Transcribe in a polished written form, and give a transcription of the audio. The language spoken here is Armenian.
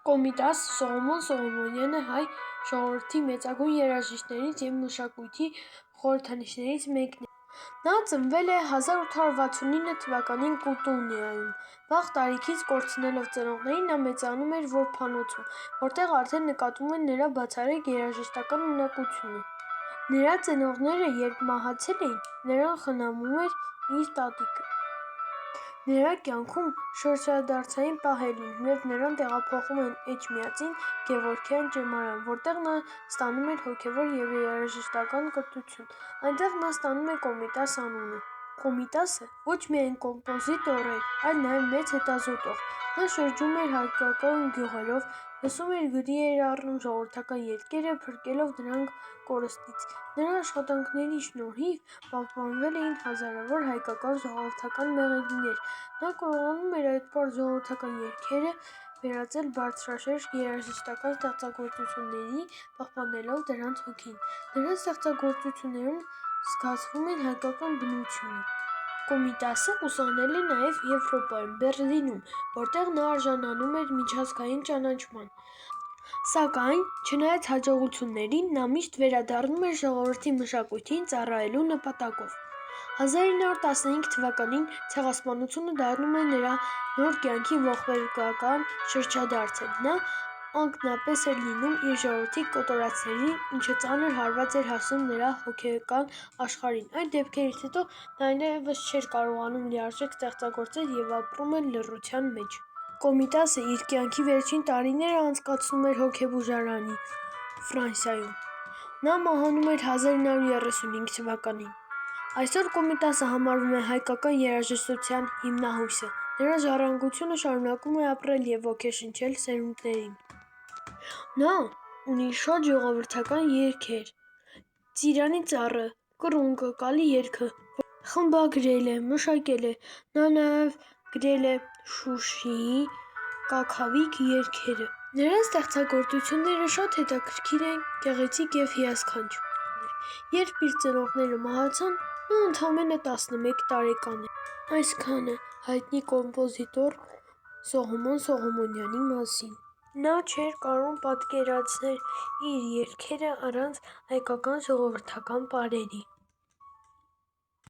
Կոմիտաս Սողոմոն Սողոմոնյանը հայ ժողովրդի մեծագույն երաժիշտներից և մշակույթի խորհրդանիշներից մեկն է։ Նա ծնվել է 1869 թվականին Կուտունայում։ Վաղ տարիքից կորցնելով ծնողներին, նա մեծանում էր որբանոցում, որտեղ արդեն նկատվում էր նրա բացառիկ երաժշտական ունակությունը։ Նրա ծնողները երբ մահացել էին, նրան խնամում էր իր տատիկը։ Նրա կյանքում շրջադարձային պահեր էին, և նրան տեղափոխում են Էջմիածին Գևորգյան ճեմարան, որտեղ նա ստանում էր հոգևոր և երաժշտական կրթություն։ Այնտեղ նա ստանում է Կոմիտաս անունը։ Կոմիտասը ոչ միայն կոմպոզիտոր էր, այլ նաև մեծ հետազոտող։ Նա շրջում էր հայկական գյուղերով, լսում էր գրի էր առնում ժողովրդական երգերը, փրկելով դրանք կորստից։ Նրա աշխատանքների շնորհիվ պահպանվել էին հազարավոր հայկական ժողովրդական մեղեդիներ։ Նա կարողանում էր այդ պարզ ժողովրդական երգերը վերածել բարձրաշերտ երաժշտական ստեղծագործությունների, պահպանելով դրանց հոգին։ Նրա ստեղծագործություններում զգացվում է հայկական բնությունը։ Կոմիտասը ուսանել է նաև Եվրոպայում, Բեռլինում, որտեղ նա արժանանում էր միջազգային ճանաչման։ Սակայն, չնայած հաջողություններին, նա միշտ վերադառնում էր ժողովրդի մշակույթին ծառայելու նպատակով։ 1915 թվականին ցեղասպանությունը դառնում է նրա նոր կյանքի ողբերգական շրջադարձը։ Նա անկապնես էր լինում իր ժողովրդի կոտորածներին, ինչը ծանր հարված էր հասնում նրա հոգեկան աշխարհին։ Այդ դեպքերից հետո նա այլևս չէր կարողանում լիարժեք ստեղծագործել և ապրում էր լռության մեջ։ Կոմիտասը իր կյանքի վերջին տարիները անցկացնում էր հոգեբուժարանի, Ֆրանսիայում։ Նա մահանում էր 1935 թվականին։ Այսօր Կոմիտասը համարվում է հայկական երաժշտության հիմնահույսը։ Նրա ժառանգությունը շարունակում է ապրել և ոգեշնչել սերունդներին։ Նա ունի շատ ժողովրդական երգեր՝ «Ծիրանի ծառը», «Կռունկը», «Կալի երգը», որ խմբագրել է, մշակել է։ Նա նաև գրել է Շուշիի կաքավիկ երգերը։ Նրա ստեղծագործությունները շատ հետաքրքիր են, գեղեցիկ և հիասքանչյուր։ Երբ իր ծնողները մահացան, նա ընդամենը 11 տարեկան էր։ Այսքանը հայտնի կոմպոզիտոր Սողոմոն Սողոմոնյանի մասին։ Նա չէր կարող պատկերացնել իր երգերը առանց հայկական ժողովրդական պարերի։